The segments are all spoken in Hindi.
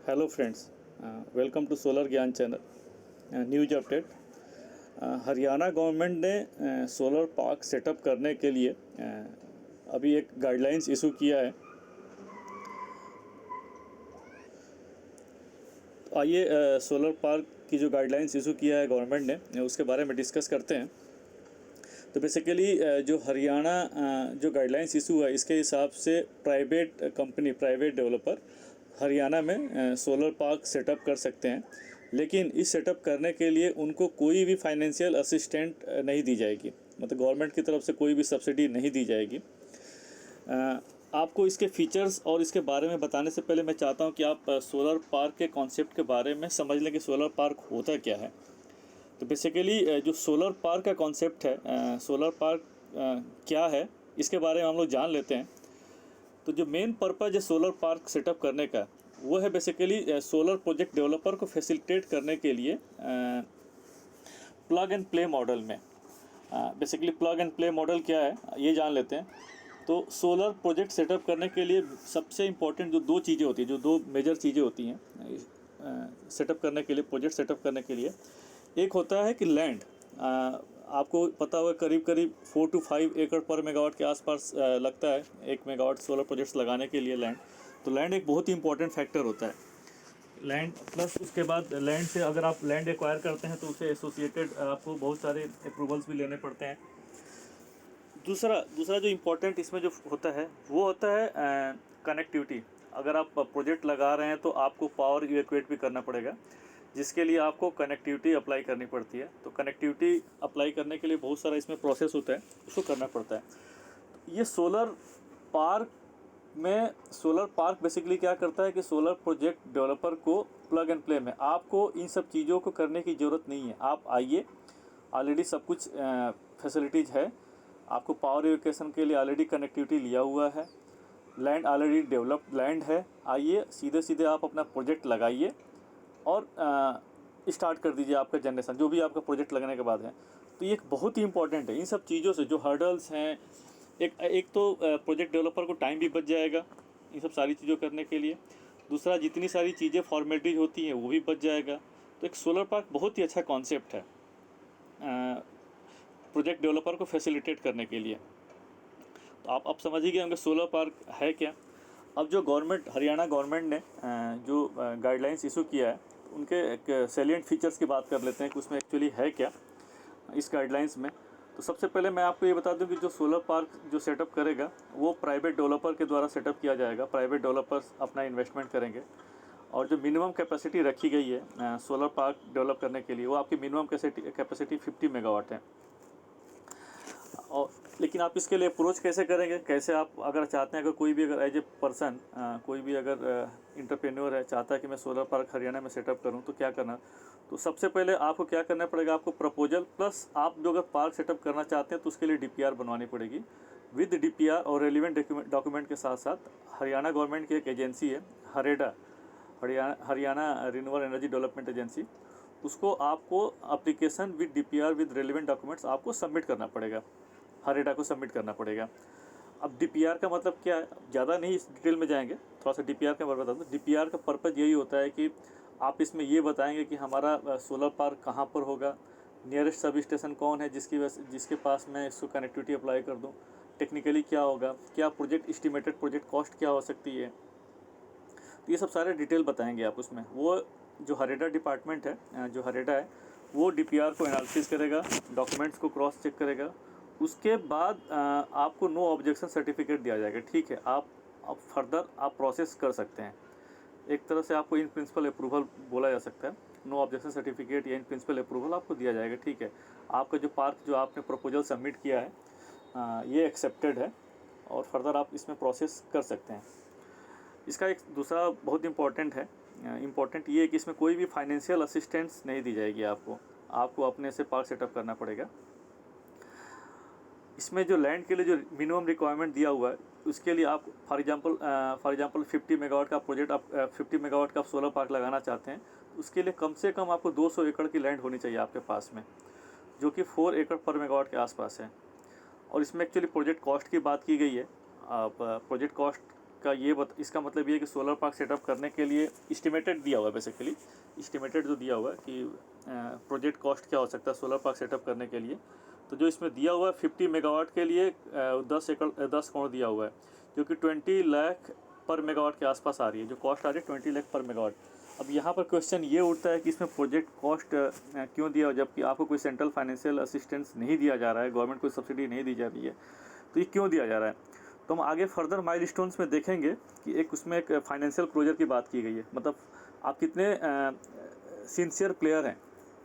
Hello friends, welcome to solar Gyan channel. News update. Haryana government ने सोलर पार्क सेटअप करने के लिए अभी एक गाइडलाइंस इशू किया है। तो आइए सोलर पार्क की जो गाइडलाइंस इशू किया है गवर्नमेंट ने उसके बारे में डिस्कस करते हैं। तो बेसिकली जो हरियाणा जो गाइडलाइंस इशू है, इसके हिसाब से private company, private developer Haryana में सोलर पार्क सेटअप कर सकते हैं, लेकिन इस सेटअप करने के लिए उनको कोई भी फाइनेंशियल असिस्टेंट नहीं दी जाएगी। मतलब गवर्नमेंट की तरफ से कोई भी सब्सिडी नहीं दी जाएगी। आपको इसके फीचर्स और इसके बारे में बताने से पहले मैं चाहता हूं कि आप सोलर पार्क के कॉन्सेप्ट के बारे में समझ लें कि सोलर पार्क होता क्या है। तो बेसिकली जो सोलर पार्क का कॉन्सेप्ट है, सोलर पार्क क्या है, इसके बारे में हम लोग जान लेते हैं। तो जो मेन पर्पज़ है सोलर पार्क सेटअप करने का, वो है बेसिकली सोलर प्रोजेक्ट डेवलपर को फैसिलिटेट करने के लिए प्लग एंड प्ले मॉडल में। Basically plug and play model क्या है ये जान लेते हैं। तो सोलर प्रोजेक्ट सेटअप करने के लिए सबसे इम्पोर्टेंट जो दो चीज़ें होती हैं, जो दो मेजर चीज़ें होती हैं सेटअप करने के लिए, प्रोजेक्ट सेटअप करने के लिए, एक होता है कि लैंड। आपको पता होगा करीब करीब 4 to 5 एकड़ पर मेगावाट के आसपास लगता है 1 मेगावाट सोलर प्रोजेक्ट्स लगाने के लिए लैंड। तो लैंड एक बहुत ही इंपॉर्टेंट फैक्टर होता है। लैंड प्लस उसके बाद लैंड से अगर आप लैंड एक्वायर करते हैं तो उससे एसोसिएटेड आपको बहुत सारे अप्रूवल्स भी लेने पड़ते हैं। दूसरा दूसरा जो इम्पोर्टेंट इसमें जो होता है वो होता है कनेक्टिविटी। अगर आप प्रोजेक्ट लगा रहे हैं तो आपको पावर इवैक्यूएट भी करना पड़ेगा, जिसके लिए आपको कनेक्टिविटी अप्लाई करनी पड़ती है। तो कनेक्टिविटी अप्लाई करने के लिए बहुत सारा इसमें प्रोसेस होता है, उसको करना पड़ता है। ये सोलर पार्क बेसिकली क्या करता है कि सोलर प्रोजेक्ट डेवलपर को प्लग एंड प्ले में आपको इन सब चीज़ों को करने की ज़रूरत नहीं है। आप आइए, ऑलरेडी सब कुछ फैसिलिटीज़ है। आपको पावर इवैक्यूएशन के लिए ऑलरेडी कनेक्टिविटी लिया हुआ है, लैंड ऑलरेडी डेवलप्ड लैंड है। आइए सीधे सीधे आप अपना प्रोजेक्ट लगाइए और स्टार्ट कर दीजिए आपका जनरेशन, जो भी आपका प्रोजेक्ट लगने के बाद है। तो ये एक बहुत ही इंपॉर्टेंट है। इन सब चीज़ों से जो हर्डल्स हैं, एक तो प्रोजेक्ट डेवलपर को टाइम भी बच जाएगा इन सब सारी चीज़ों करने के लिए। दूसरा, जितनी सारी चीज़ें फॉर्मेलिटीज होती हैं वो भी बच जाएगा। तो एक सोलर पार्क बहुत ही अच्छा कॉन्सेप्ट है प्रोजेक्ट डेवलपर को फैसिलिटेट करने के लिए। तो आप समझ ही गए होंगे सोलर पार्क है क्या। अब जो गवर्नमेंट, हरियाणा गवर्नमेंट ने जो गाइडलाइंस इशू किया है, तो उनके एक सैलिएंट फीचर्स की बात कर लेते हैं कि उसमें एक्चुअली है क्या इस गाइडलाइंस में। तो सबसे पहले मैं आपको ये बता दूं कि जो सोलर पार्क जो सेटअप करेगा वो प्राइवेट डेवलपर के द्वारा सेटअप किया जाएगा। प्राइवेट डेवलपर्स अपना इन्वेस्टमेंट करेंगे और जो मिनिमम कैपेसिटी रखी गई है सोलर पार्क डेवलप करने के लिए, वो आपकी मिनिमम कैपेसिटी 50 मेगावाट है। और लेकिन आप इसके लिए अप्रोच कैसे करेंगे, कैसे आप अगर चाहते हैं, अगर कोई भी अगर एज ए पर्सन कोई भी अगर इंटरप्रेन्योर है, चाहता है कि मैं सोलर पार्क हरियाणा में सेटअप करूं, तो क्या करना। तो सबसे पहले आपको क्या करना पड़ेगा, आपको प्रपोजल प्लस आप जो अगर पार्क सेटअप करना चाहते हैं तो उसके लिए डीपीआर बनवानी पड़ेगी। विद डीपीआर और रेलिवेंट डॉक्यूमेंट के साथ साथ हरियाणा गवर्नमेंट की एक एजेंसी है HAREDA, Haryana renewable energy development agency, उसको आपको application with DPR with relevant documents आपको सबमिट करना पड़ेगा, हरेडा को सबमिट करना पड़ेगा। अब डीपीआर का मतलब क्या है, ज़्यादा नहीं इस डिटेल में जाएंगे, थोड़ा सा डीपीआर का बता दूँ। डीपीआर का पर्पज़ यही होता है कि आप इसमें ये बताएंगे कि हमारा सोलर पार्क कहाँ पर होगा, नियरेस्ट सब स्टेशन कौन है जिसके पास मैं इसको कनेक्टिविटी अप्लाई कर दूँ, टेक्निकली क्या होगा, क्या प्रोजेक्ट एस्टिमेटेड प्रोजेक्ट कॉस्ट क्या हो सकती है। तो ये सब सारे डिटेल बताएंगे आप उसमें। वो जो हरेडा डिपार्टमेंट है, जो हरेडा है, वो डीपीआर को एनालिसिस करेगा, डॉक्यूमेंट्स को क्रॉस चेक करेगा। उसके बाद आपको नो ऑब्जेक्शन सर्टिफिकेट दिया जाएगा। ठीक है, आप अब फर्दर आप प्रोसेस कर सकते हैं। एक तरह से आपको इन प्रिंसिपल अप्रूवल बोला जा सकता है। नो ऑब्जेक्शन सर्टिफिकेट या इन प्रिंसिपल अप्रूवल आपको दिया जाएगा। ठीक है, आपका जो पार्क जो आपने प्रपोजल सबमिट किया है ये एक्सेप्टेड है और फर्दर आप इसमें प्रोसेस कर सकते हैं। इसका एक दूसरा बहुत इम्पॉर्टेंट ये है कि इसमें कोई भी फाइनेंशियल असिस्टेंस नहीं दी जाएगी आपको अपने से पार्क सेटअप करना पड़ेगा। इसमें जो लैंड के लिए जो मिनिमम रिक्वायरमेंट दिया हुआ है, उसके लिए आप फॉर एग्जांपल 50 मेगावाट का प्रोजेक्ट, आप 50 मेगावाट का सोलर पार्क लगाना चाहते हैं, तो उसके लिए कम से कम आपको 200 एकड़ की लैंड होनी चाहिए आपके पास में, जो कि 4 एकड़ पर मेगावाट के आसपास है। और इसमें एक्चुअली प्रोजेक्ट कॉस्ट की बात की गई है। आप प्रोजेक्ट कॉस्ट का इसका मतलब ये है कि सोलर पार्क सेटअप करने के लिए इस्टीमेटेड दिया हुआ है, बेसिकली इस्टीमेटेड जो दिया हुआ है कि प्रोजेक्ट कॉस्ट क्या हो सकता है सोलर पार्क सेटअप करने के लिए। तो जो इसमें दिया हुआ है 50 मेगावाट के लिए 10 करोड़ दिया हुआ है, जो कि 20 लाख पर मेगावाट के आसपास आ रही है, जो कॉस्ट आ रही है 20 लाख पर मेगावाट। अब यहाँ पर क्वेश्चन ये उठता है कि इसमें प्रोजेक्ट कॉस्ट क्यों दिया, जबकि आपको कोई सेंट्रल फाइनेंशियल असिस्टेंस नहीं दिया जा रहा है, गवर्नमेंट कोई सब्सिडी नहीं दी जा रही है, तो ये क्यों दिया जा रहा है। तो हम आगे फर्दर माइलस्टोन्स में देखेंगे कि उसमें एक फाइनेंशियल क्लोजर की बात की गई है, मतलब आप कितने सिंसियर प्लेयर हैं।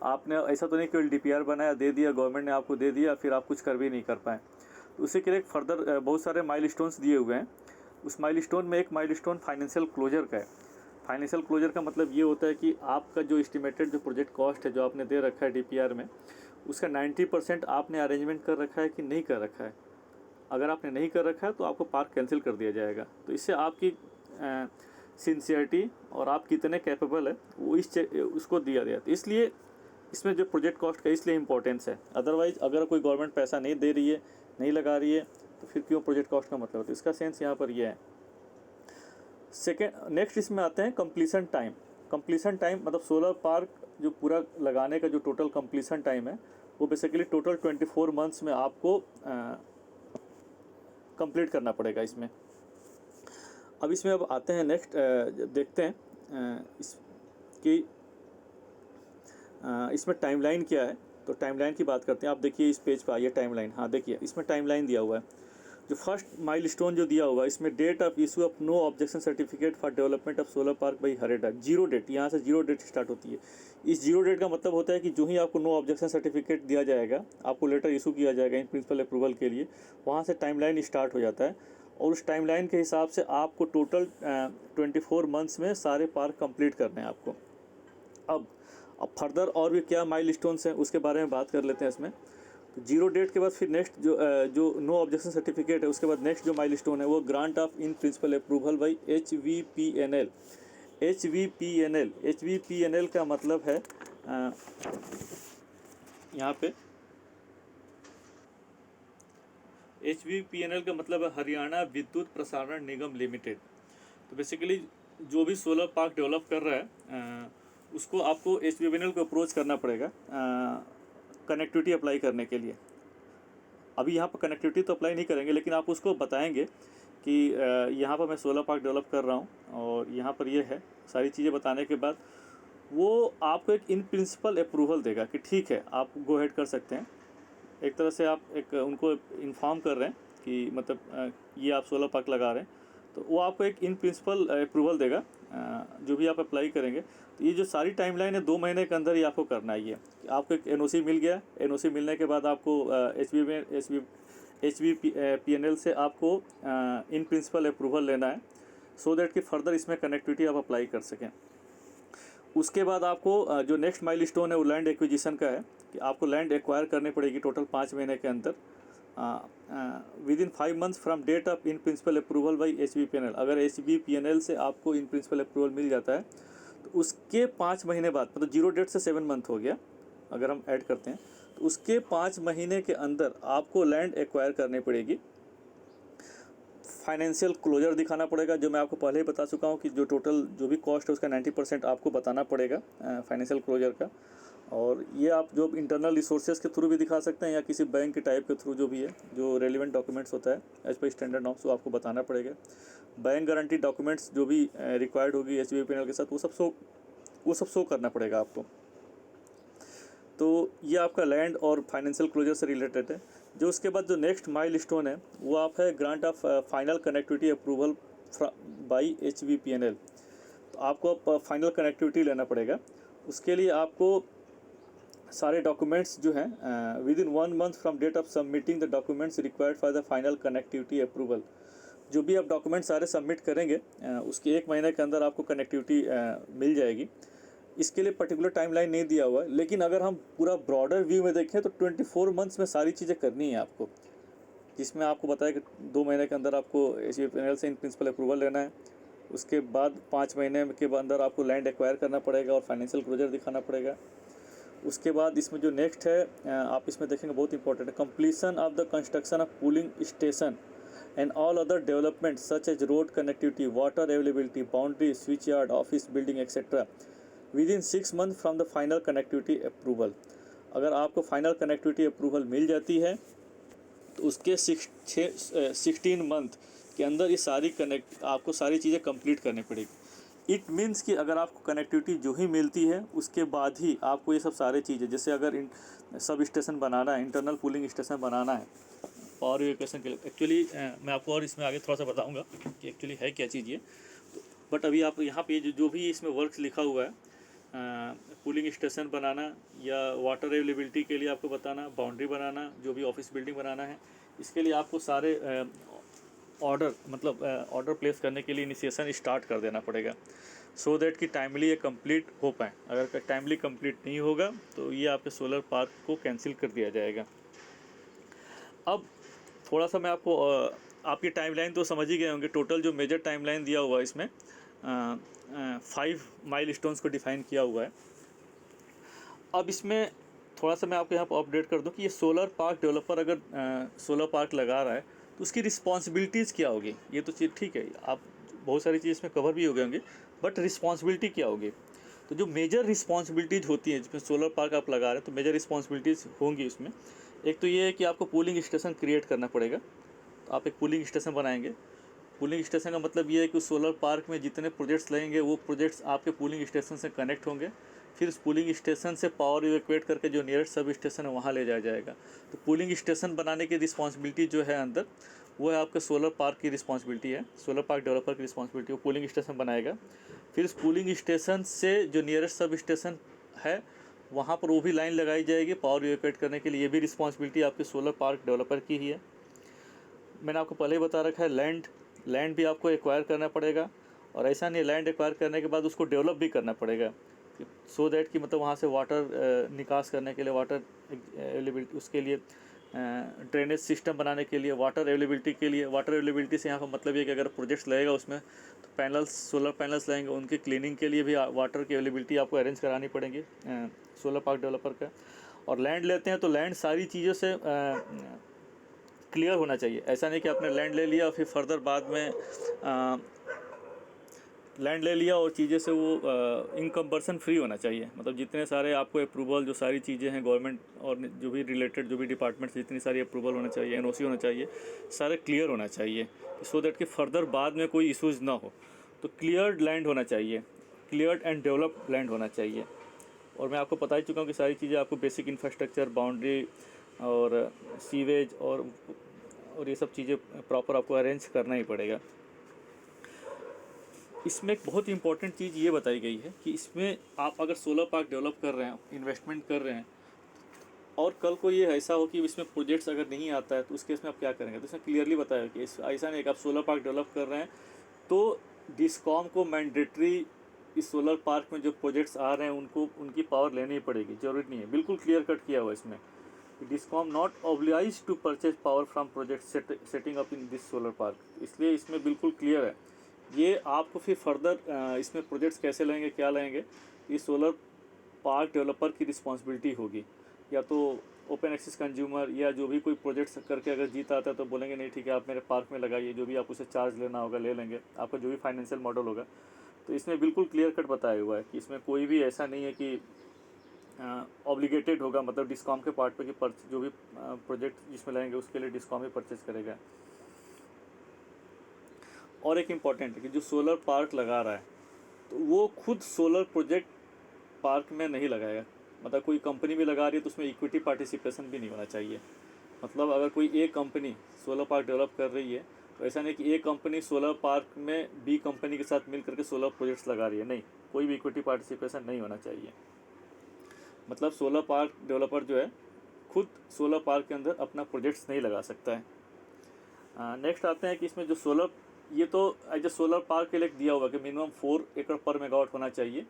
आपने ऐसा तो नहीं केवल DPR बनाया दे दिया, गवर्नमेंट ने आपको दे दिया, फिर आप कुछ कर भी नहीं कर पाए। तो उसी के लिए फर्दर बहुत सारे माइलस्टोन्स दिए हुए हैं। उस माइलस्टोन में एक माइलस्टोन फाइनेंशियल क्लोजर का है। फाइनेंशियल क्लोजर का मतलब ये होता है कि आपका जो एस्टिमेटेड जो प्रोजेक्ट कॉस्ट है जो आपने दे रखा है DPR में, उसका 90% आपने अरेंजमेंट कर रखा है कि नहीं कर रखा है। अगर आपने नहीं कर रखा है तो आपको पार्क कैंसिल कर दिया जाएगा। तो इससे आपकी सिंसियरिटी और आप कितने कैपेबल है वो उसको दिया गया। तो इसलिए इसमें जो प्रोजेक्ट कॉस्ट का इसलिए इम्पोर्टेंस है। अदरवाइज़ अगर कोई गवर्नमेंट पैसा नहीं दे रही है, नहीं लगा रही है, तो फिर क्यों प्रोजेक्ट कॉस्ट का मतलब। तो इसका सेंस यहाँ पर ये है। नेक्स्ट इसमें आते हैं कंप्लीसन टाइम। कंप्लीसन टाइम मतलब सोलर पार्क जो पूरा लगाने का जो टोटल कंप्लीसन टाइम है वो बेसिकली टोटल 24 मंथ्स में आपको कंप्लीट करना पड़ेगा इसमें। अब इसमें अब आते हैं नेक्स्ट देखते हैं इसमें टाइमलाइन क्या है। तो टाइमलाइन की बात करते हैं। आप देखिए इस पेज पर आइए टाइमलाइन। हाँ देखिए इसमें टाइमलाइन दिया हुआ है। जो फर्स्ट माइलस्टोन जो दिया हुआ है इसमें date of issue of no objection certificate for development of solar park by HAREDA. Zero date, यहाँ से जीरो डेट स्टार्ट होती है। इस जीरो डेट का मतलब होता है कि जो ही आपको नो ऑब्जेक्शन सर्टिफिकेट दिया जाएगा, आपको लेटर इशू किया जाएगा इन प्रिंसिपल अप्रूवल के लिए, वहाँ से टाइमलाइन स्टार्ट हो जाता है। और उस टाइमलाइन के हिसाब से आपको टोटल 24 मंथ्स में सारे पार्क कंप्लीट करने हैं आपको। अब फर्दर और भी क्या माइलस्टोन्स हैं उसके बारे में बात कर लेते हैं इसमें। तो जीरो डेट के बाद फिर नेक्स्ट जो नो ऑब्जेक्शन सर्टिफिकेट है उसके बाद नेक्स्ट जो माइलस्टोन है वो grant of in principle approval by HVPNL। HVPNL का मतलब है यहाँ पे HVPNL का मतलब है हरियाणा विद्युत प्रसारण निगम लिमिटेड। तो बेसिकली जो भी सोलर पार्क डेवलप कर रहा है उसको आपको HVPNL को अप्रोच करना पड़ेगा कनेक्टिविटी अप्लाई करने के लिए। अभी यहाँ पर कनेक्टिविटी तो अप्लाई नहीं करेंगे, लेकिन आप उसको बताएंगे कि यहाँ पर मैं सोलर पार्क डेवलप कर रहा हूँ और यहाँ पर ये है। सारी चीज़ें बताने के बाद वो आपको एक इन प्रिंसिपल अप्रूवल देगा कि ठीक है आप गो हेड कर सकते हैं। एक तरह से आप एक उनको इन्फॉर्म कर रहे हैं कि मतलब ये आप सोलर पार्क लगा रहे हैं, तो वो आपको एक इन प्रिंसिपल अप्रूवल देगा जो भी आप अप्लाई करेंगे। तो ये जो सारी टाइमलाइन है 2 महीने के अंदर ही आपको करना है। ये आपको एक NOC मिल गया, NOC मिलने के बाद आपको HVPNL से आपको इन प्रिंसिपल अप्रूवल लेना है सो दैट कि फर्दर इसमें कनेक्टिविटी आप अप्लाई कर सकें। उसके बाद आपको जो नेक्स्ट माइलस्टोन है वो लैंड एक्विजिशन का है कि आपको लैंड एक्वायर करनी पड़ेगी टोटल 5 महीने के अंदर within 5 months from date of in principle approval by HVPNL। अगर HVPNL से आपको इन प्रिंसिपल अप्रूवल मिल जाता है तो उसके 5 महीने बाद, मतलब जीरो डेट से 7 मंथ हो गया अगर हम ऐड करते हैं, तो उसके 5 महीने के अंदर आपको लैंड एक्वायर करनी पड़ेगी। फाइनेंशियल क्लोजर दिखाना पड़ेगा, जो मैं आपको पहले ही बता चुका हूँ कि जो टोटल जो भी कॉस्ट है उसका 90% आपको बताना पड़ेगा फाइनेंशियल क्लोजर का। और ये आप जो इंटरनल रिसोर्सेज के थ्रू भी दिखा सकते हैं या किसी बैंक के टाइप के थ्रू, जो भी है जो रेलिवेंट डॉक्यूमेंट्स होता है एज पर स्टैंडर्ड नॉर्म्स वो आपको बताना पड़ेगा। बैंक गारंटी डॉक्यूमेंट्स जो भी रिक्वायर्ड होगी HVPNL के साथ वो सब शो करना पड़ेगा आपको। तो ये आपका लैंड और फाइनेंशियल क्लोजर से रिलेटेड है। जो उसके बाद जो नेक्स्ट माइलस्टोन है वो आप है grant of final connectivity approval by HVPNL। तो आपको फाइनल कनेक्टिविटी लेना पड़ेगा। उसके लिए आपको सारे डॉक्यूमेंट्स जो हैं within 1 month from date of submitting the documents required for the final connectivity approval, जो भी आप डॉक्यूमेंट सारे सबमिट करेंगे उसके 1 महीने के अंदर आपको कनेक्टिविटी मिल जाएगी। इसके लिए पर्टिकुलर टाइमलाइन नहीं दिया हुआ है, लेकिन अगर हम पूरा ब्रॉडर व्यू में देखें तो 24 मंथ्स में सारी चीज़ें करनी है आपको, जिसमें आपको बताया कि 2 महीने के अंदर आपको HVPNL से इन प्रिंसिपल अप्रूवल लेना है। उसके बाद 5 महीने के अंदर आपको लैंड एक्वायर करना पड़ेगा और फाइनेंशियल क्लोजर दिखाना पड़ेगा। उसके बाद इसमें जो नेक्स्ट है आप इसमें देखेंगे बहुत इंपॉर्टेंट है, completion of the construction of cooling station and all other developments such as road connectivity, water availability, boundary, switch yard, office building, etc. within 6 months from the final connectivity approval. अगर आपको फाइनल कनेक्टिविटी अप्रूवल मिल जाती है तो उसके 16 मंथ के अंदर ये सारी आपको सारी चीज़ें कंप्लीट करनी पड़ेगी। इट मीन्स कि अगर आपको कनेक्टिविटी जो ही मिलती है उसके बाद ही आपको ये सब सारी चीज़ें, जैसे अगर सब स्टेशन बनाना है, इंटरनल पूलिंग स्टेशन बनाना है पावर इवैक्यूएशन के लिए, एक्चुअली मैं आपको और इसमें आगे थोड़ा सा बताऊंगा कि एक्चुअली है क्या चीज़ ये। तो बट अभी आप यहाँ पे जो भी इसमें वर्क्स लिखा हुआ है, पूलिंग स्टेशन बनाना या वाटर अवेलेबिलिटी के लिए आपको बताना, बाउंड्री बनाना, जो भी ऑफिस बिल्डिंग बनाना है, इसके लिए आपको सारे ऑर्डर प्लेस करने के लिए इनिशिएशन स्टार्ट कर देना पड़ेगा, सो दैट कि टाइमली ये कंप्लीट हो पाए। अगर टाइमली कंप्लीट नहीं होगा तो ये आपके सोलर पार्क को कैंसिल कर दिया जाएगा। अब थोड़ा सा मैं आपको आपकी टाइमलाइन तो समझ ही गए होंगे। टोटल जो मेजर टाइमलाइन दिया हुआ है इसमें 5 माइलस्टोन्स को डिफाइन किया हुआ है। अब इसमें थोड़ा सा मैं आपको यहाँ पर अपडेट कर दूँ कि ये सोलर पार्क डेवलपर अगर सोलर पार्क लगा रहा है तो उसकी रिस्पॉन्सिबिलिटीज़ क्या होगी। ये तो चीज़ ठीक है, आप बहुत सारी चीज़ इसमें कवर भी हो गए होंगे, बट रिस्पॉन्सिबिलिटी क्या होगी। तो जो मेजर रिस्पॉन्सिबिलिटीज़ होती हैं जिसमें सोलर पार्क आप लगा रहे हैं, तो मेजर रिस्पॉन्सिबिलिटीज़ होंगी उसमें। एक तो ये है कि आपको पूलिंग स्टेशन क्रिएट करना पड़ेगा। तो आप एक पूलिंग स्टेशन बनाएंगे। पूलिंग स्टेशन का मतलब ये है कि उस सोलर पार्क में जितने प्रोजेक्ट्स लगेंगे वो प्रोजेक्ट्स आपके पूलिंग स्टेशन से कनेक्ट होंगे। फिर उस पूलिंग स्टेशन से पावर इवैक्यूएट करके जो नियरेस्ट सब स्टेशन है वहाँ ले जाया जाएगा। तो पूलिंग स्टेशन बनाने की रिस्पॉन्सिबिलिटी जो है अंदर, वो है आपके सोलर पार्क की रिस्पॉन्सिबिलिटी है, सोलर पार्क डेवलपर की रिस्पॉन्सिबिलिटी। वो पूलिंग स्टेशन बनाएगा, फिर उस पूलिंग स्टेशन से जो नियरेस्ट सब स्टेशन है वहाँ पर वो भी लाइन लगाई जाएगी पावर इवैक्यूएट करने के लिए। ये भी रिस्पॉन्सिबिलिटी आपके सोलर पार्क डेवलपर की ही है। मैंने आपको पहले ही बता रखा है, लैंड भी आपको एक्वायर करना पड़ेगा, और ऐसा नहीं, लैंड एक्वायर करने के बाद उसको डेवलप भी करना पड़ेगा, सो दैट कि मतलब वहाँ से वाटर निकास करने के लिए, वाटर अवेलेबिलिटी, उसके लिए ड्रेनेज सिस्टम बनाने के लिए, वाटर अवेलेबिलिटी के लिए। वाटर अवेलेबिलिटी से यहाँ का मतलब ये कि अगर प्रोजेक्ट्स लगेगा उसमें तो पैनल्स, सोलर पैनल्स लगेंगे, उनकी क्लीनिंग के लिए भी वाटर की अवेलेबिलिटी आपको अरेंज करानी पड़ेगी सोलर पार्क डेवलपर का। और लैंड लेते हैं तो लैंड सारी चीज़ों से क्लियर होना चाहिए। ऐसा नहीं कि आपने लैंड ले लिया और फिर फर्दर बाद में लैंड ले लिया और चीज़ें से वो इनकम्पर्सन फ्री होना चाहिए। मतलब जितने सारे आपको अप्रूवल, जो सारी चीज़ें हैं गवर्नमेंट और जो भी रिलेटेड जो भी डिपार्टमेंट्स, जितनी सारी अप्रूवल होना चाहिए, एनओसी होना चाहिए, सारे क्लियर होना चाहिए, सो दैट कि फर्दर बाद में कोई इशूज़ ना हो। तो क्लियर्ड लैंड होना चाहिए, क्लियर्ड एंड डेवलप्ड लैंड होना चाहिए। और मैं आपको बता ही चुका हूँ कि सारी चीज़ें आपको बेसिक इंफ्रास्ट्रक्चर, बाउंड्री और सीवेज और ये सब चीज़ें प्रॉपर आपको अरेंज करना ही पड़ेगा। इसमें एक बहुत इंपॉर्टेंट चीज़ ये बताई गई है कि इसमें आप अगर सोलर पार्क डेवलप कर रहे हैं, इन्वेस्टमेंट कर रहे हैं, और कल को ये ऐसा हो कि इसमें प्रोजेक्ट्स अगर नहीं आता है तो उस केस में आप क्या करेंगे। तो इसमें क्लियरली बताया कि ऐसा नहीं कि आप सोलर पार्क डेवलप कर रहे हैं तो डिस्कॉम को मैंडेटरी इस सोलर पार्क में जो प्रोजेक्ट्स आ रहे हैं उनकी पावर लेनी पड़ेगी, जरूरी नहीं है। बिल्कुल क्लियर कट किया हुआ इसमें, DISCOM not obligize to purchase power from project setting up in this solar park. इसलिए इसमें बिल्कुल क्लियर है। ये आपको फिर फर्दर इसमें प्रोजेक्ट्स कैसे लेंगे, क्या लेंगे, ये सोलर पार्क डेवलपर की रिस्पॉन्सिबिलिटी होगी। या तो ओपन एक्सेस कंज्यूमर या जो भी कोई प्रोजेक्ट्स करके अगर जीत आता है तो बोलेंगे नहीं ठीक है आप मेरे पार्क में लगाइए, जो भी आप उसे चार्ज लेना होगा ले लेंगे, आपका जो भी फाइनेंशियल मॉडल होगा। तो इसमें बिल्कुल क्लियर कट बताया हुआ है कि इसमें कोई भी ऐसा नहीं है कि ऑब्लिगेटेड होगा, मतलब डिस्कॉम के पार्ट पे कि जो भी प्रोजेक्ट जिसमें लगेंगे उसके लिए डिस्कॉम ही परचेज करेगा। और एक इम्पॉर्टेंट है कि जो सोलर पार्क लगा रहा है तो वो खुद सोलर प्रोजेक्ट पार्क में नहीं लगाएगा। मतलब कोई कंपनी भी लगा रही है तो उसमें इक्विटी पार्टिसिपेशन भी नहीं होना चाहिए। मतलब अगर कोई एक कंपनी सोलर पार्क डेवलप कर रही है तो ऐसा नहीं कि एक कंपनी सोलर पार्क में बी कंपनी के साथ मिल करके सोलर प्रोजेक्ट्स लगा रही है, नहीं, कोई भी इक्विटी पार्टिसिपेशन नहीं होना चाहिए। मतलब सोलर पार्क डेवलपर जो है खुद सोलर पार्क के अंदर अपना प्रोजेक्ट्स नहीं लगा सकता है। नेक्स्ट आते हैं कि इसमें जो सोलर, ये तो एज ए सोलर पार्क के लिए दिया हुआ कि मिनिमम 4 एकड़ पर मेगावाट होना चाहिए।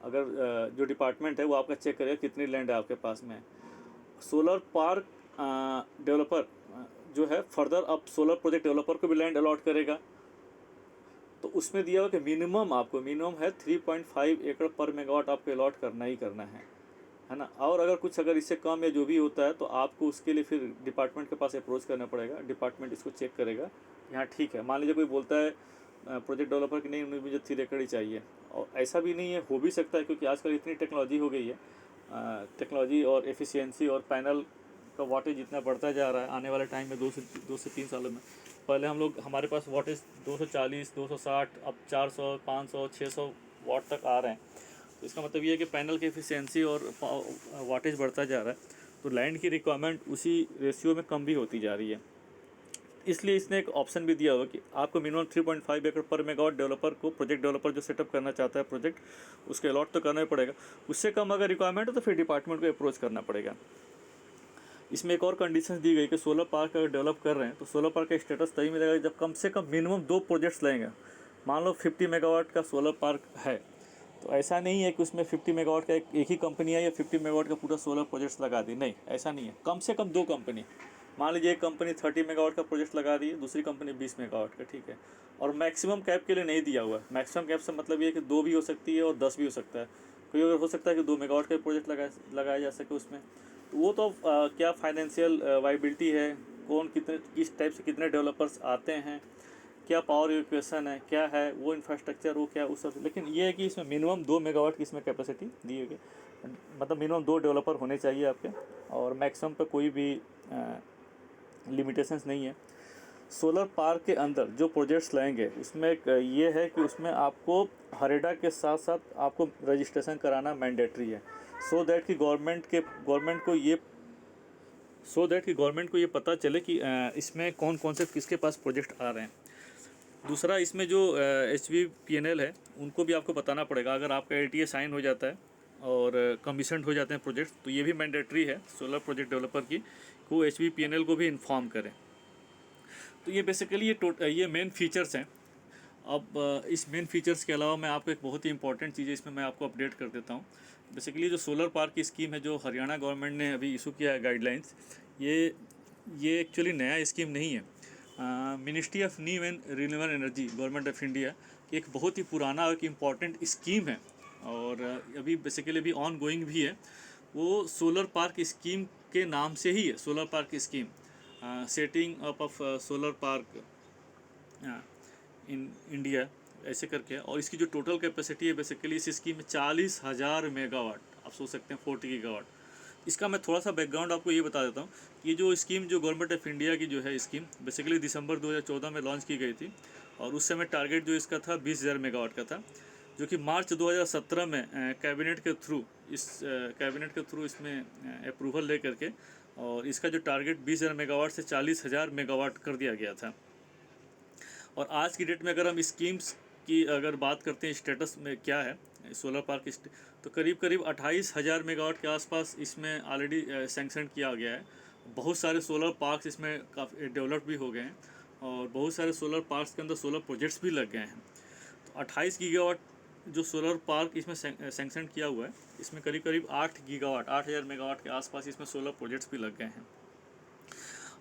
अगर जो डिपार्टमेंट है वो आपका चेक करेगा कितनी लैंड है आपके पास में। सोलर पार्क डेवलपर जो है फर्दर अब सोलर प्रोजेक्ट डेवलपर को भी लैंड अलॉट करेगा। तो उसमें दिया हुआ कि मिनिमम है 3.5 एकड़ पर मेगावाट आपको अलॉट करना ही करना है ना। और अगर इससे कम या जो भी होता है तो आपको उसके लिए फिर डिपार्टमेंट के पास अप्रोच करना पड़ेगा, डिपार्टमेंट इसको चेक करेगा यहाँ ठीक है। मान लीजिए कोई बोलता है प्रोजेक्ट डेवलपर की नहीं, मुझे 3 एकड़ ही चाहिए, और ऐसा भी नहीं है, हो भी सकता है क्योंकि आजकल इतनी टेक्नोलॉजी हो गई है, टेक्नोलॉजी और एफिशिएंसी और पैनल का वाटेज इतना बढ़ता जा रहा है आने वाले टाइम में 2 से 3 सालों में। पहले हम लोग, हमारे पास वाटेज 240, 260, अब 400, 500, 600 वाट तक आ रहे हैं। तो इसका मतलब ये है कि पैनल की एफिशिएंसी और वाटेज बढ़ता जा रहा है, तो लैंड की रिक्वायरमेंट उसी रेशियो में कम भी होती जा रही है। इसलिए इसने एक ऑप्शन भी दिया हुआ कि आपको मिनिमम 3.5 एकड़ पर मेगावाट डेवलपर को, प्रोजेक्ट डेवलपर जो सेटअप करना चाहता है प्रोजेक्ट, उसके अलॉट तो करना ही पड़ेगा। उससे कम अगर रिक्वायरमेंट हो तो फिर डिपार्टमेंट को अप्रोच करना पड़ेगा। इसमें एक और कंडीशन दी गई कि सोलर पार्क अगर डेवलप कर रहे हैं तो सोलर पार्क का स्टेटस तभी मिलेगा जब कम से कम मिनिमम 2 प्रोजेक्ट्स लेंगे। मान लो 50 मेगावाट का सोलर पार्क है, तो ऐसा नहीं है कि उसमें 50 मेगावाट का एक ही कंपनी है या 50 मेगावाट का पूरा सोलर प्रोजेक्ट्स लगा दी, नहीं, ऐसा नहीं है। कम से कम 2 कंपनी, मान लीजिए एक कंपनी 30 मेगावाट का प्रोजेक्ट लगा दी है, दूसरी कंपनी 20 मेगावाट का, ठीक है। और मैक्सिमम कैप के लिए नहीं दिया हुआ है। मैक्सिमम कैप से मतलब ये है कि 2 भी हो सकती है और 10 भी हो सकता है। कोई अगर हो सकता है कि 2 मेगावाट का प्रोजेक्ट लगाया जा सके उसमें, तो वो तो क्या फाइनेंशियल वाइबिलिटी है, कौन कितने, किस टाइप से कितने डेवलपर्स आते हैं, क्या पावर इक्वेशन है, क्या है वो इंफ्रास्ट्रक्चर, वो क्या उस सब। लेकिन ये है कि इसमें मिनिमम 2 मेगावाट की इसमें कैपेसिटी दी गई, मतलब मिनिमम 2 डेवलपर होने चाहिए आपके, और मैक्सिमम पे कोई भी लिमिटेशंस नहीं है। सोलर पार्क के अंदर जो प्रोजेक्ट्स लाएंगे उसमें एक ये है कि उसमें आपको हरेडा के साथ साथ आपको रजिस्ट्रेशन कराना मैंडेटरी है, सो दैट कि गवर्नमेंट को ये पता चले कि इसमें कौन कौन से किसके पास प्रोजेक्ट आ रहे हैं। दूसरा, इसमें जो HVPNL है उनको भी आपको बताना पड़ेगा। अगर आपका LTA साइन हो जाता है और कमीशन हो जाते हैं प्रोजेक्ट, तो ये भी मैंडेटरी है सोलर प्रोजेक्ट डेवलपर की कि वो HVPNL को भी इन्फॉर्म करें। तो ये बेसिकली ये मेन फीचर्स हैं। अब इस मेन फीचर्स के अलावा मैं आपको एक बहुत ही इंपॉर्टेंट चीज़ है इसमें मैं आपको अपडेट कर देता हूँ। बेसिकली जो सोलर पार्क की स्कीम है जो हरियाणा गवर्नमेंट ने अभी इशू किया है गाइडलाइंस, ये एक्चुअली नया स्कीम नहीं है। Ministry of new and renewable energy, government of India की एक बहुत ही पुराना और एक इम्पॉर्टेंट स्कीम है, और अभी बेसिकली अभी ऑन गोइंग भी है। वो सोलर पार्क स्कीम के नाम से ही है, solar park scheme, setting up of solar park in India ऐसे करके। और इसकी जो टोटल कैपेसिटी है बेसिकली इस स्कीम में 40,000 मेगावाट, आप सोच सकते हैं 40 गीगावाट। इसका मैं थोड़ा सा बैकग्राउंड आपको ये बता देता हूँ। ये जो स्कीम जो गवर्नमेंट ऑफ इंडिया की जो है स्कीम बेसिकली दिसंबर 2014 में लॉन्च की गई थी, और उस समय टारगेट जो इसका था 20,000 मेगावाट का था, जो कि मार्च 2017 में कैबिनेट के थ्रू इसमें अप्रूवल ले करके, और इसका जो टारगेट 20,000 मेगावाट से 40,000 मेगावाट कर दिया गया था। और आज की डेट में अगर हम स्कीम्स की अगर बात करते हैं स्टेटस में क्या है सोलर पार्क, तो करीब 28,000 मेगावाट के आसपास इसमें ऑलरेडी सैंक्शन किया गया है। बहुत सारे सोलर पार्क्स इसमें काफ़ी डेवलप भी हो गए हैं, और बहुत सारे सोलर पार्क्स के अंदर सोलर प्रोजेक्ट्स भी लग गए हैं। तो 28 गीगावाट जो सोलर पार्क इसमें सैंक्शन किया हुआ है, इसमें करीब 8 गीगावाट, 8,000 मेगावाट के आसपास इसमें सोलर प्रोजेक्ट्स भी लग गए हैं।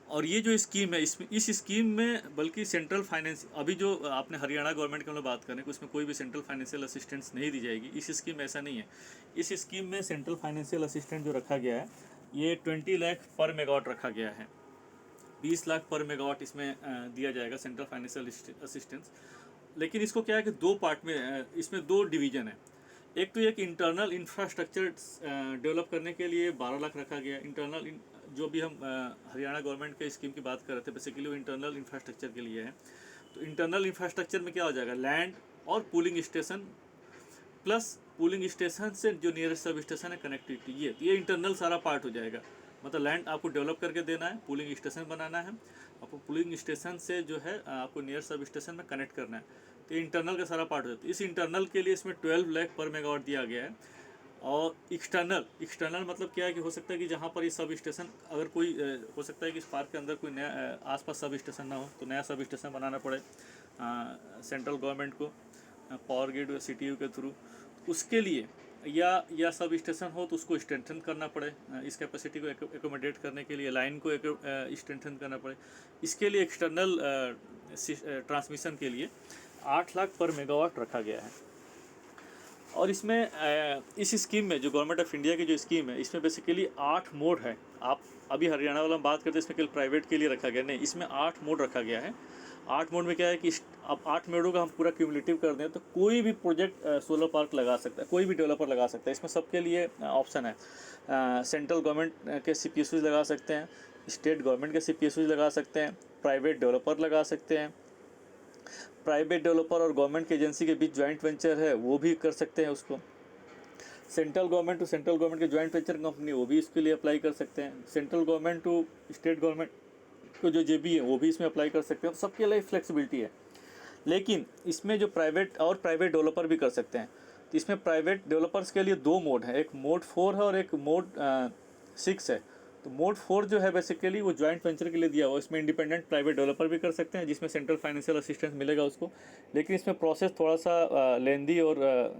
और ये जो स्कीम है इस स्कीम में बल्कि सेंट्रल फाइनेंस, अभी जो आपने हरियाणा गवर्नमेंट की हम लोग बात करें कि उसमें कोई भी सेंट्रल फाइनेंशियल असिस्टेंस नहीं दी जाएगी, इस स्कीम में ऐसा नहीं है। इस स्कीम में सेंट्रल फाइनेंशियल असिस्टेंट जो रखा गया है ये 20 लाख पर मेगावाट रखा गया है। 20 लाख पर मेगावाट इसमें दिया जाएगा सेंट्रल फाइनेंशियल असिस्टेंस। लेकिन इसको क्या है कि 2 पार्ट में, इसमें 2 डिवीज़न है। एक तो ये कि इंटरनल इंफ्रास्ट्रक्चर डेवलप करने के लिए 12 लाख रखा गया। इंटरनल जो भी हम हरियाणा गवर्नमेंट के स्कीम की बात कर रहे थे बेसिकली वो इंटरनल इंफ्रास्ट्रक्चर के लिए है। तो इंटरनल इंफ्रास्ट्रक्चर में क्या हो जाएगा, लैंड और pooling station, plus pooling station से जो नियरेस्ट सब स्टेशन है कनेक्टिविटी, ये इंटरनल सारा पार्ट हो जाएगा। मतलब लैंड आपको डेवलप करके देना है, पूलिंग स्टेशन बनाना है, आपको पूलिंग स्टेशन से जो है आपको नियर सब स्टेशन में कनेक्ट करना है, तो इंटरनल का सारा पार्ट हो जाता है। इस इंटरनल के लिए इसमें 12 लाख पर मेगावाट दिया गया है। और एक्सटर्नल मतलब क्या है कि हो सकता है कि जहाँ पर ये सब स्टेशन, अगर कोई हो सकता है कि इस पार्क के अंदर कोई नया आसपास सब स्टेशन ना हो, तो नया सब स्टेशन बनाना पड़े सेंट्रल गवर्नमेंट को पावर ग्रिड या CTU के थ्रू। उसके लिए या सब स्टेशन हो तो उसको स्ट्रेंथन करना पड़े, इस कैपेसिटी को एकोमोडेट करने के लिए लाइन को स्ट्रेंथन करना पड़े। इसके लिए एक्सटर्नल ट्रांसमिशन के लिए 8 लाख पर मेगावाट रखा गया है। और इसमें इस स्कीम में जो गवर्नमेंट ऑफ इंडिया की जो स्कीम है इसमें बेसिकली 8 मोड है। आप अभी हरियाणा वाला बात करते हैं इसमें केवल प्राइवेट के लिए रखा गया, नहीं, इसमें 8 मोड रखा गया है। 8 मोड में क्या है कि अब 8 मोडों का हम पूरा क्यूमुलेटिव कर दें तो कोई भी प्रोजेक्ट सोलर पार्क लगा सकता है, कोई भी डेवलपर लगा सकता है। इसमें सबके लिए ऑप्शन है। सेंट्रल गवर्नमेंट के CPSUs लगा सकते हैं, स्टेट गवर्नमेंट के CPSUs लगा सकते हैं, प्राइवेट डेवलपर लगा सकते हैं, प्राइवेट डेवलपर और गवर्नमेंट की एजेंसी के बीच जॉइंट वेंचर है वो भी कर सकते हैं उसको। Central government to central government के जॉइंट वेंचर कंपनी वो भी इसके लिए अप्लाई कर सकते हैं। Central government to state government को जो JB है वो भी इसमें अप्लाई कर सकते हैं। तो सबके लिए फ्लेक्सिबिलिटी है। लेकिन इसमें जो प्राइवेट डेवलपर भी कर सकते हैं। तो इसमें प्राइवेट डेवलपर्स के लिए 2 मोड है, एक मोड 4 है और एक मोड 6 है। तो मोड 4 जो है बेसिकली वो जॉइंट वेंचर के लिए दिया हुआ, इसमें इंडिपेंडेंट प्राइवेट डेवलपर भी कर सकते हैं जिसमें सेंट्रल फाइनेंशियल असिस्टेंस मिलेगा उसको। लेकिन इसमें प्रोसेस थोड़ा सा लेंदी और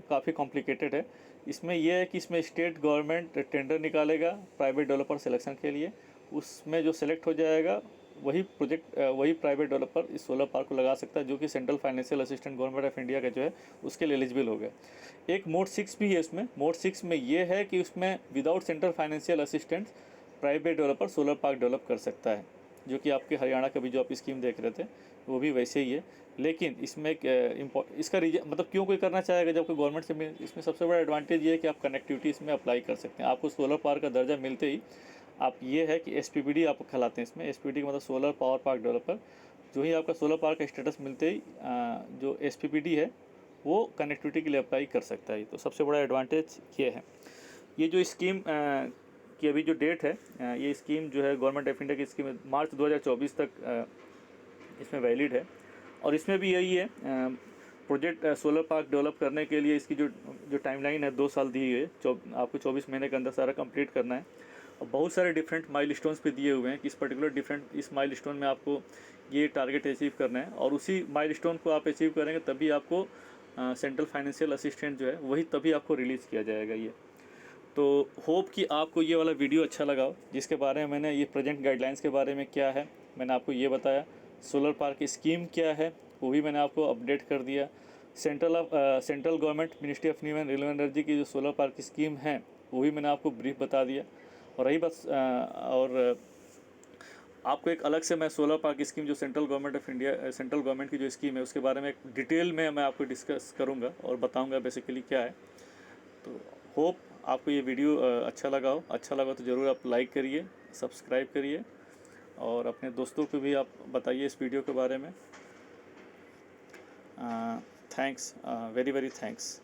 काफ़ी कॉम्प्लिकेटेड है। इसमें यह है कि इसमें स्टेट गवर्नमेंट टेंडर निकालेगा प्राइवेट डेवलपर सिलेक्शन के लिए, उसमें जो सेलेक्ट हो जाएगा वही प्राइवेट डेवलपर इस सोलर पार्क को लगा सकता है, जो कि central financial assistant government of India का जो है उसके लिए एलिजिबल हो गया। एक मोड 6 भी है इसमें। मोड 6 में ये है कि उसमें without central financial assistant private developer solar park develop कर सकता है, जो कि आपके हरियाणा का भी जो आप स्कीम देख रहे थे वो भी वैसे ही है। लेकिन इसमें इसका रीजन मतलब क्यों कोई करना चाहेगा जब कोई गवर्नमेंट से इसमें सबसे बड़ा एडवांटेज ये है कि आप कनेक्टिविटी इसमें अप्लाई कर सकते हैं। आपको सोलर पार्क का दर्जा मिलते ही आप ये है कि SPPD आप कहलाते हैं इसमें। SPPD का मतलब सोलर पावर पार्क डेवलपर। जो ही आपका सोलर पार्क का स्टेटस मिलते ही जो SPPD है वो कनेक्टिविटी के लिए अप्लाई कर सकता है। तो सबसे बड़ा एडवांटेज ये है। ये जो स्कीम की अभी जो डेट है, ये स्कीम जो है गवर्नमेंट ऑफ इंडिया की स्कीम मार्च 2024 तक इसमें वैलिड है। और इसमें भी यही है, प्रोजेक्ट सोलर पार्क डेवलप करने के लिए इसकी जो टाइमलाइन है 2 साल दी है। आपको 24 महीने के अंदर सारा कंप्लीट करना है। और बहुत सारे डिफरेंट माइलस्टोन्स पे दिए हुए हैं कि इस माइलस्टोन में आपको ये टारगेट अचीव करना है, और उसी माइलस्टोन को आप अचीव करेंगे तभी आपको सेंट्रल फाइनेंशियल असिस्टेंट जो है वही तभी आपको रिलीज़ किया जाएगा ये। तो होप कि आपको ये वाला वीडियो अच्छा लगा हो, जिसके बारे में मैंने ये प्रेजेंट गाइडलाइंस के बारे में क्या है मैंने आपको ये बताया। सोलर पार्क की स्कीम क्या है वो भी मैंने आपको अपडेट कर दिया। Central government ministry of new and renewable energy की जो सोलर पार्क की स्कीम है वो भी मैंने आपको ब्रीफ बता दिया। और रही बस और आपको एक अलग से मैं सोलर पार्क स्कीम जो सेंट्रल गवर्नमेंट की जो स्कीम है उसके बारे में एक डिटेल में मैं आपको डिस्कस करूंगा और बताऊंगा बेसिकली क्या है। तो होप आपको ये वीडियो अच्छा लगा हो तो ज़रूर आप लाइक करिए, सब्सक्राइब करिए और अपने दोस्तों को भी आप बताइए इस वीडियो के बारे में। Thanks, very very thanks.